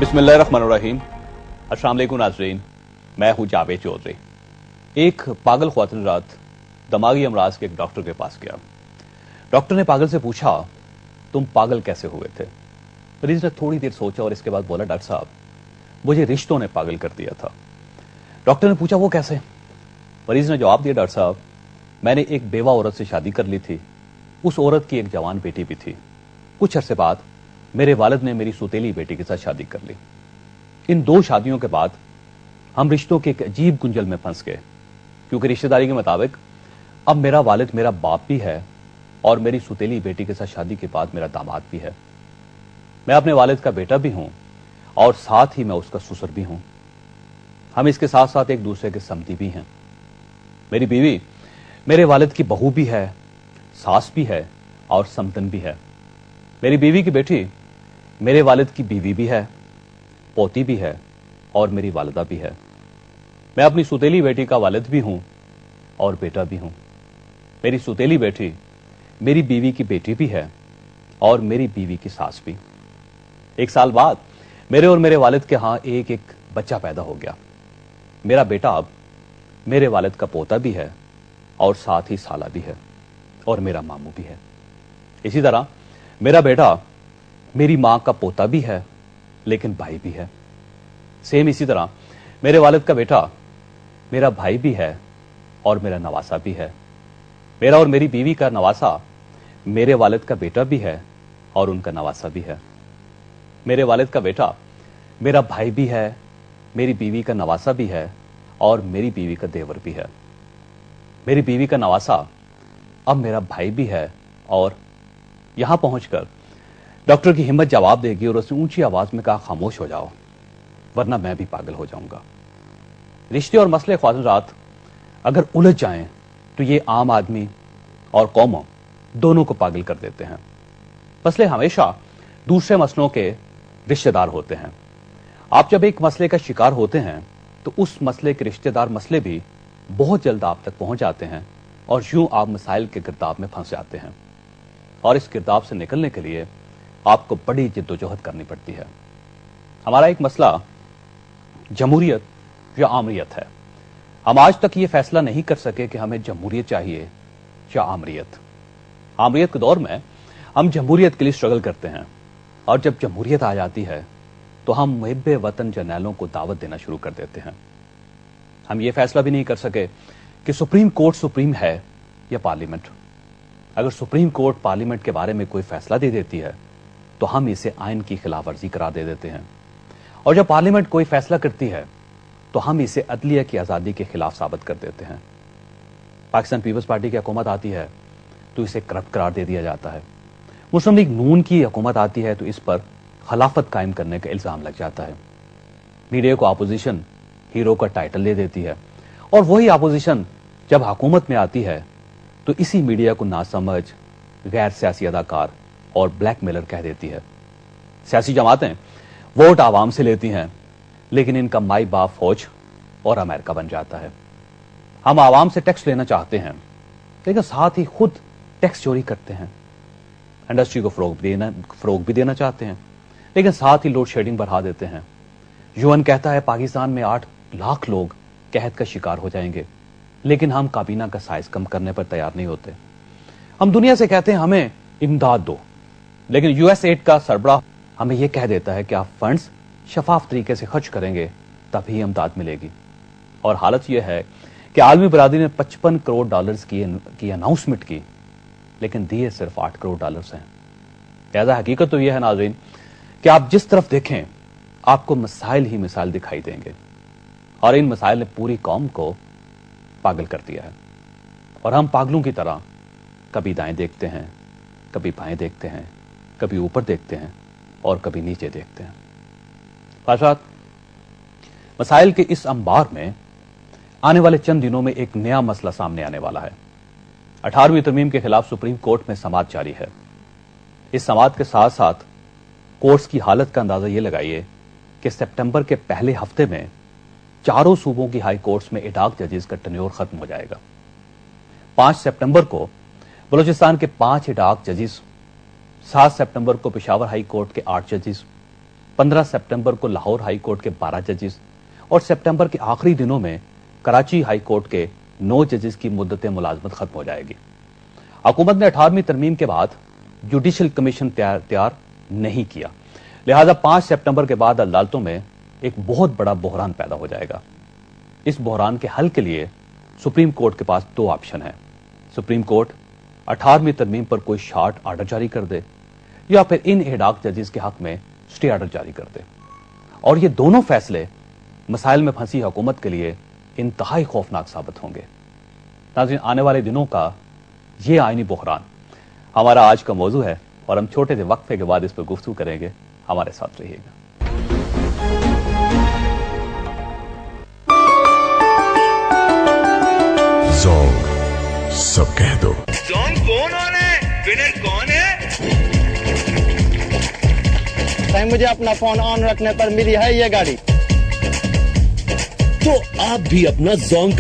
बिस्मिल्लाहिर्रहमानिर्रहीम। अस्सलाम वालेकुम नाज़रीन, मैं हूं जावेद चौधरी। एक पागल ख्वातीन रात दिमागी अमराज के एक डॉक्टर के पास गया। डॉक्टर ने पागल से पूछा, तुम पागल कैसे हुए थे? मरीज ने थोड़ी देर सोचा और इसके बाद बोला, डॉक्टर साहब, मुझे रिश्तों ने पागल कर दिया था। डॉक्टर ने पूछा, वो कैसे? मरीज ने जवाब दिया, डॉक्टर साहब, मैंने एक बेवा औरत से शादी कर ली थी। उस औरत की एक जवान बेटी भी थी। कुछ अरसे बाद मेरे वालिद ने मेरी सौतेली बेटी के साथ शादी कर ली। इन दो शादियों के बाद हम रिश्तों के एक अजीब गुंजल में फंस गए, क्योंकि रिश्तेदारी के मुताबिक अब मेरा वालिद मेरा बाप भी है और मेरी सौतेली बेटी के साथ शादी के बाद मेरा दामाद भी है। मैं अपने वालिद का बेटा भी हूं और साथ ही मैं उसका ससुर भी हूं। हम इसके साथ साथ एक दूसरे के समधी भी हैं। मेरी बीवी मेरे वालिद की बहू भी है, सास भी है और समदन भी है। मेरी बीवी की बेटी मेरे वालिद की बीवी भी है, पोती भी है और मेरी वालिदा भी है। मैं अपनी सौतेली बेटी का वालिद भी हूं और बेटा भी हूं। मेरी सौतेली बेटी मेरी बीवी की बेटी भी है और मेरी बीवी की सास भी। एक साल बाद मेरे और मेरे वालिद के यहां एक एक बच्चा पैदा हो गया। मेरा बेटा अब मेरे वालिद का पोता भी है और साथ ही साला भी है और मेरा मामू भी है। इसी तरह मेरा बेटा मेरी मां का पोता भी है लेकिन भाई भी है। सेम इसी तरह मेरे वालिद का बेटा मेरा भाई भी है और मेरा नवासा भी है। मेरा और मेरी बीवी का नवासा मेरे वालिद का बेटा भी है और उनका नवासा भी है। मेरे वालिद का बेटा मेरा भाई भी है, मेरी बीवी का नवासा भी है और मेरी बीवी का देवर भी है। मेरी बीवी का नवासा अब मेरा भाई भी है। और यहां पहुंचकर डॉक्टर की हिम्मत जवाब देगी और उसने ऊंची आवाज में कहा, खामोश हो जाओ वरना मैं भी पागल हो जाऊंगा। रिश्ते और मसले ख्वातीरात अगर उलझ जाएं तो ये आम आदमी और कौमों दोनों को पागल कर देते हैं। मसले हमेशा दूसरे मसलों के रिश्तेदार होते हैं। आप जब एक मसले का शिकार होते हैं तो उस मसले के रिश्तेदार मसले भी बहुत जल्द आप तक पहुंच जाते हैं और यूं आप मसाइल के गिरदाब में फंस जाते हैं। और इस गिरदाब से निकलने के लिए आपको बड़ी जिद्दोजहद करनी पड़ती है। हमारा एक मसला जमहूरियत या आमरीत है। हम आज तक ये फैसला नहीं कर सके कि हमें जमहूरियत चाहिए या आमरीत। आमरीत के दौर में हम जमहूरियत के लिए स्ट्रगल करते हैं और जब जमहूरियत आ जाती है तो हम मुहिब्बे वतन जर्नैलों को दावत देना शुरू कर देते हैं। हम ये फैसला भी नहीं कर सके कि सुप्रीम कोर्ट सुप्रीम है या पार्लियामेंट। अगर सुप्रीम कोर्ट पार्लियामेंट के बारे में कोई फैसला दे देती है तो हम इसे आइन की खिलाफवर्जी करार दे देते हैं, और जब पार्लियामेंट कोई फैसला करती है तो हम इसे अदलिया की आजादी के खिलाफ साबित कर देते हैं। पाकिस्तान पीपल्स पार्टी की हुकूमत आती है तो इसे करप्ट करार दे दिया जाता है। मुस्लिम लीग नून की हुकूमत आती है तो इस पर खिलाफत कायम करने का इल्जाम लग जाता है। मीडिया को अपोजिशन हीरो का टाइटल दे देती है और वही अपोजिशन जब हुकूमत में आती है तो इसी मीडिया को नासमझ, गैर सियासी अदाकार और ब्लैकमेलर कह देती है। सियासी जमातें वोट आवाम से लेती हैं लेकिन इनका माई बाप फौज और अमेरिका बन जाता है। हम आवाम से टैक्स लेना चाहते हैं लेकिन साथ ही खुद टैक्स चोरी करते हैं। इंडस्ट्री को फरोग भी देना चाहते हैं लेकिन साथ ही लोड शेडिंग बढ़ा देते हैं। यूएन कहता है पाकिस्तान में 8 लाख लोग कहत का शिकार हो जाएंगे लेकिन हम काबीना का साइज कम करने पर तैयार नहीं होते। हम दुनिया से कहते हैं हमें इमदाद दो, लेकिन यूएस एड का सरबराह हमें यह कह देता है कि आप फंड्स शफाफ तरीके से खर्च करेंगे तभी इमदाद मिलेगी। और हालत यह है कि आलमी बरादरी ने $55 करोड़ की अनाउंसमेंट की लेकिन दिए सिर्फ $8 करोड़ हैं। लिहाजा हकीकत तो यह है नाज़रीन कि आप जिस तरफ देखें आपको मसाइल ही मिसाइल दिखाई देंगे और इन मसाइल ने पूरी कौम को पागल कर दिया है। और हम पागलों की तरह कभी दाएं देखते हैं, कभी बाएं देखते हैं, कभी ऊपर देखते हैं और कभी नीचे देखते हैं। साथ मसाइल के इस अंबार में आने वाले चंद दिनों में एक नया मसला सामने आने वाला है। 18वीं तरमीम के खिलाफ सुप्रीम कोर्ट में समाअत जारी है। इस समाअत के साथ साथ कोर्ट्स की हालत का अंदाजा यह लगाइए कि सितंबर के पहले हफ्ते में चारों सूबों की हाई कोर्ट्स में इडाक जजेस का टन्योर खत्म हो जाएगा। 5 सितंबर को बलूचिस्तान के 5 इडाक जजेस, 7 सितंबर को पेशावर हाई कोर्ट के 8 जजेस, 15 सितंबर को लाहौर हाई कोर्ट के 12 जजेस और सितंबर के आखिरी दिनों में कराची हाई कोर्ट के 9 जजेस की मुद्दत मुलाजमत खत्म हो जाएगी। हुकूमत ने 18वीं तरमीम के बाद जुडिशल कमीशन तैयार नहीं किया, लिहाजा 5 सितंबर के बाद अदालतों में एक बहुत बड़ा बहरान पैदा हो जाएगा। इस बहरान के हल के लिए सुप्रीम कोर्ट के पास 2 ऑप्शन है। सुप्रीम कोर्ट 18वीं तरमीम पर कोई शॉर्ट आर्डर जारी कर दे या फिर इन एडाक जजेस के हक में स्टे आर्डर जारी कर दे, और ये दोनों फैसले मसाइल में फंसी हुकूमत के लिए इंतहाई खौफनाक साबित होंगे। नाज़रीन, आने वाले दिनों का ये आईनी बहरान हमारा आज का मौजू है और हम छोटे से वक्फे के बाद इस पर गुफ्तगू करेंगे। हमारे साथ रहिएगा। जोंग सब कह दो। जोंग कौन है? विनर कौन है? मुझे अपना फोन ऑन रखने पर मिली है ये गाड़ी। तो आप भी अपना जोंग